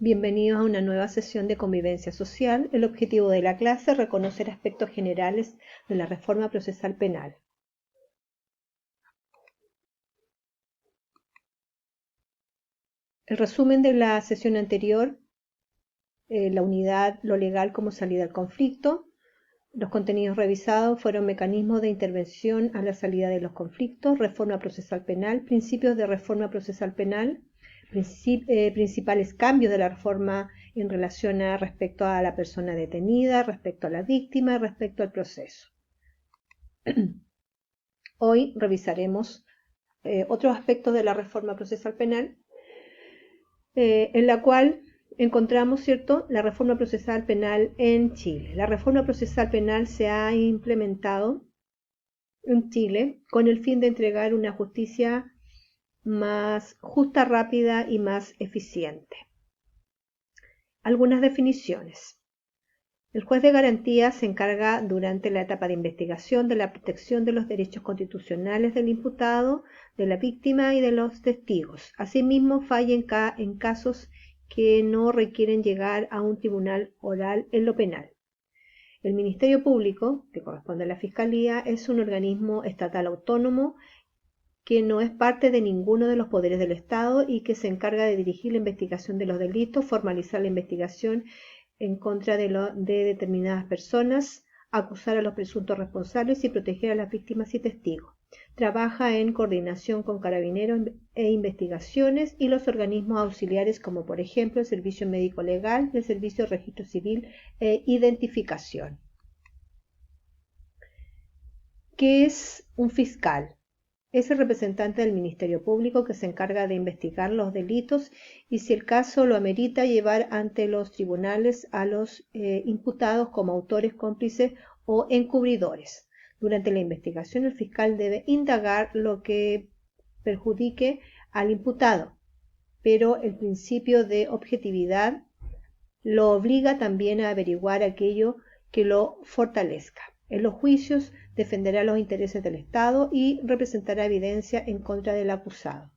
Bienvenidos a una nueva sesión de convivencia social. El objetivo de la clase es reconocer aspectos generales de la reforma procesal penal. El resumen de la sesión anterior, la unidad, lo legal como salida al conflicto. Los contenidos revisados fueron mecanismos de intervención a la salida de los conflictos, reforma procesal penal, principios de reforma procesal penal, principales cambios de la reforma en relación a respecto a la persona detenida, respecto a la víctima, respecto al proceso. Hoy revisaremos otros aspectos de la reforma procesal penal, en la cual encontramos, ¿cierto?, la reforma procesal penal en Chile. La reforma procesal penal se ha implementado en Chile con el fin de entregar una justicia más justa, rápida y más eficiente. Algunas definiciones. El juez de garantía se encarga durante la etapa de investigación de la protección de los derechos constitucionales del imputado, de la víctima y de los testigos. Asimismo, falla en casos que no requieren llegar a un tribunal oral en lo penal. El Ministerio Público, que corresponde a la Fiscalía, es un organismo estatal autónomo que no es parte de ninguno de los poderes del Estado y que se encarga de dirigir la investigación de los delitos, formalizar la investigación en contra de determinadas personas, acusar a los presuntos responsables y proteger a las víctimas y testigos. Trabaja en coordinación con carabineros e investigaciones y los organismos auxiliares como por ejemplo el Servicio Médico Legal y el Servicio de Registro Civil e Identificación. ¿Qué es un fiscal? Es el representante del Ministerio Público que se encarga de investigar los delitos y, si el caso lo amerita, llevar ante los tribunales a los imputados como autores, cómplices o encubridores. Durante la investigación, el fiscal debe indagar lo que perjudique al imputado, pero el principio de objetividad lo obliga también a averiguar aquello que lo fortalezca. En los juicios defenderá los intereses del Estado y representará evidencia en contra del acusado.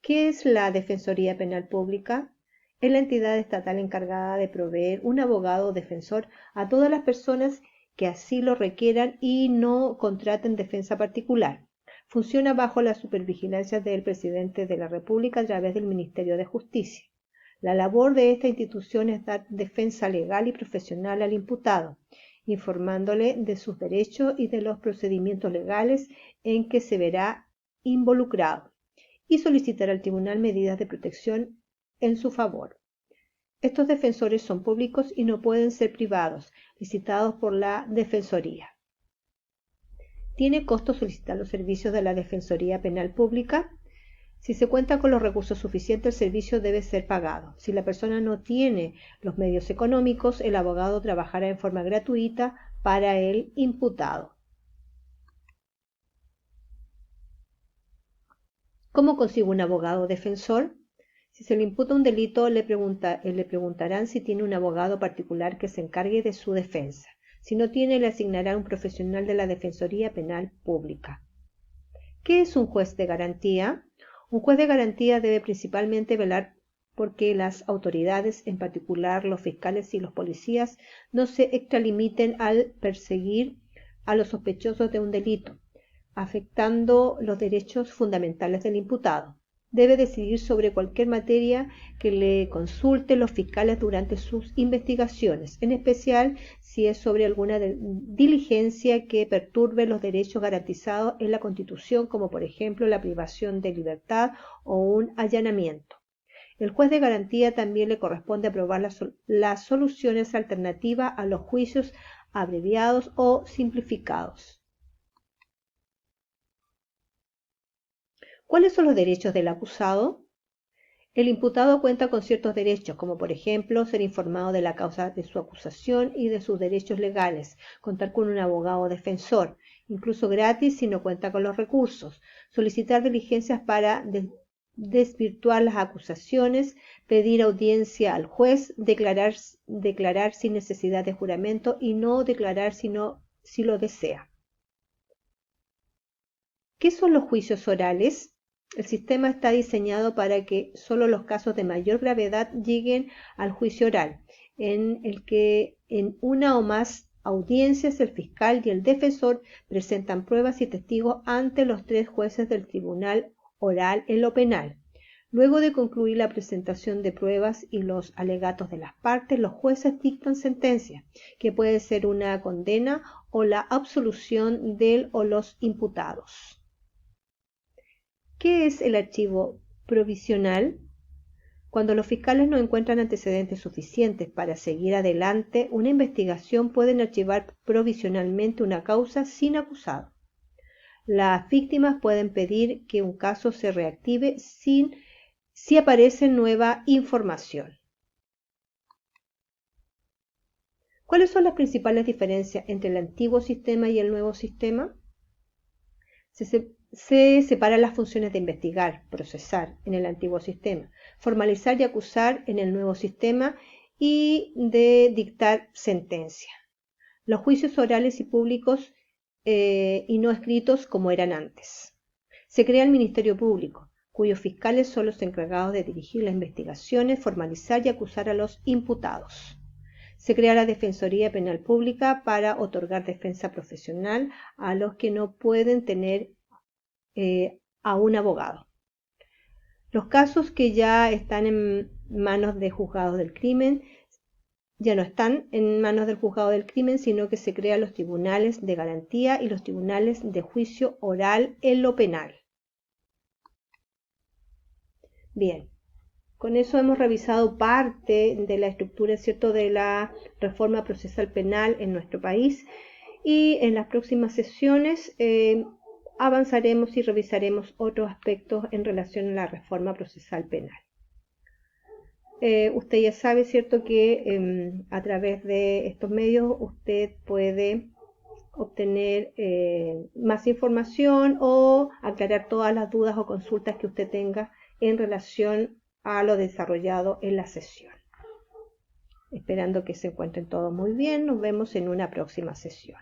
¿Qué es la Defensoría Penal Pública? Es la entidad estatal encargada de proveer un abogado defensor a todas las personas que así lo requieran y no contraten defensa particular. Funciona bajo la supervigilancia del presidente de la República a través del Ministerio de Justicia. La labor de esta institución es dar defensa legal y profesional al imputado, informándole de sus derechos y de los procedimientos legales en que se verá involucrado, y solicitar al tribunal medidas de protección en su favor. Estos defensores son públicos y no pueden ser privados, licitados por la Defensoría. ¿Tiene costo solicitar los servicios de la Defensoría Penal Pública? Si se cuenta con los recursos suficientes, el servicio debe ser pagado. Si la persona no tiene los medios económicos, el abogado trabajará en forma gratuita para el imputado. ¿Cómo consigo un abogado defensor? Si se le imputa un delito, le preguntarán si tiene un abogado particular que se encargue de su defensa. Si no tiene, le asignarán un profesional de la Defensoría Penal Pública. ¿Qué es un juez de garantía? Un juez de garantía debe principalmente velar porque las autoridades, en particular los fiscales y los policías, no se extralimiten al perseguir a los sospechosos de un delito, afectando los derechos fundamentales del imputado. Debe decidir sobre cualquier materia que le consulten los fiscales durante sus investigaciones, en especial si es sobre alguna diligencia que perturbe los derechos garantizados en la Constitución, como por ejemplo la privación de libertad o un allanamiento. El juez de garantía también le corresponde aprobar las soluciones alternativas a los juicios abreviados o simplificados. ¿Cuáles son los derechos del acusado? El imputado cuenta con ciertos derechos, como por ejemplo ser informado de la causa de su acusación y de sus derechos legales, contar con un abogado defensor, incluso gratis si no cuenta con los recursos, solicitar diligencias para desvirtuar las acusaciones, pedir audiencia al juez, declarar sin necesidad de juramento y no declarar si lo desea. ¿Qué son los juicios orales? El sistema está diseñado para que solo los casos de mayor gravedad lleguen al juicio oral, en el que en una o más audiencias el fiscal y el defensor presentan pruebas y testigos ante los 3 jueces del tribunal oral en lo penal. Luego de concluir la presentación de pruebas y los alegatos de las partes, los jueces dictan sentencia, que puede ser una condena o la absolución del o los imputados. ¿Qué es el archivo provisional? Cuando los fiscales no encuentran antecedentes suficientes para seguir adelante una investigación, pueden archivar provisionalmente una causa sin acusado. Las víctimas pueden pedir que un caso se reactive si aparece nueva información. ¿Cuáles son las principales diferencias entre el antiguo sistema y el nuevo sistema? Se separan las funciones de investigar, procesar en el antiguo sistema, formalizar y acusar en el nuevo sistema y de dictar sentencia. Los juicios orales y públicos y no escritos como eran antes. Se crea el Ministerio Público, cuyos fiscales son los encargados de dirigir las investigaciones, formalizar y acusar a los imputados. Se crea la Defensoría Penal Pública para otorgar defensa profesional a los que no pueden tener a un abogado. Los casos que ya están en manos de juzgados del crimen ya no están en manos del juzgado del crimen, sino que se crean los tribunales de garantía y los tribunales de juicio oral en lo penal. Bien, con eso hemos revisado parte de la estructura, ¿cierto?, de la reforma procesal penal en nuestro país, y en las próximas sesiones avanzaremos y revisaremos otros aspectos en relación a la reforma procesal penal. Usted ya sabe, ¿cierto?, que a través de estos medios usted puede obtener más información o aclarar todas las dudas o consultas que usted tenga en relación a lo desarrollado en la sesión. Esperando que se encuentren todos muy bien, nos vemos en una próxima sesión.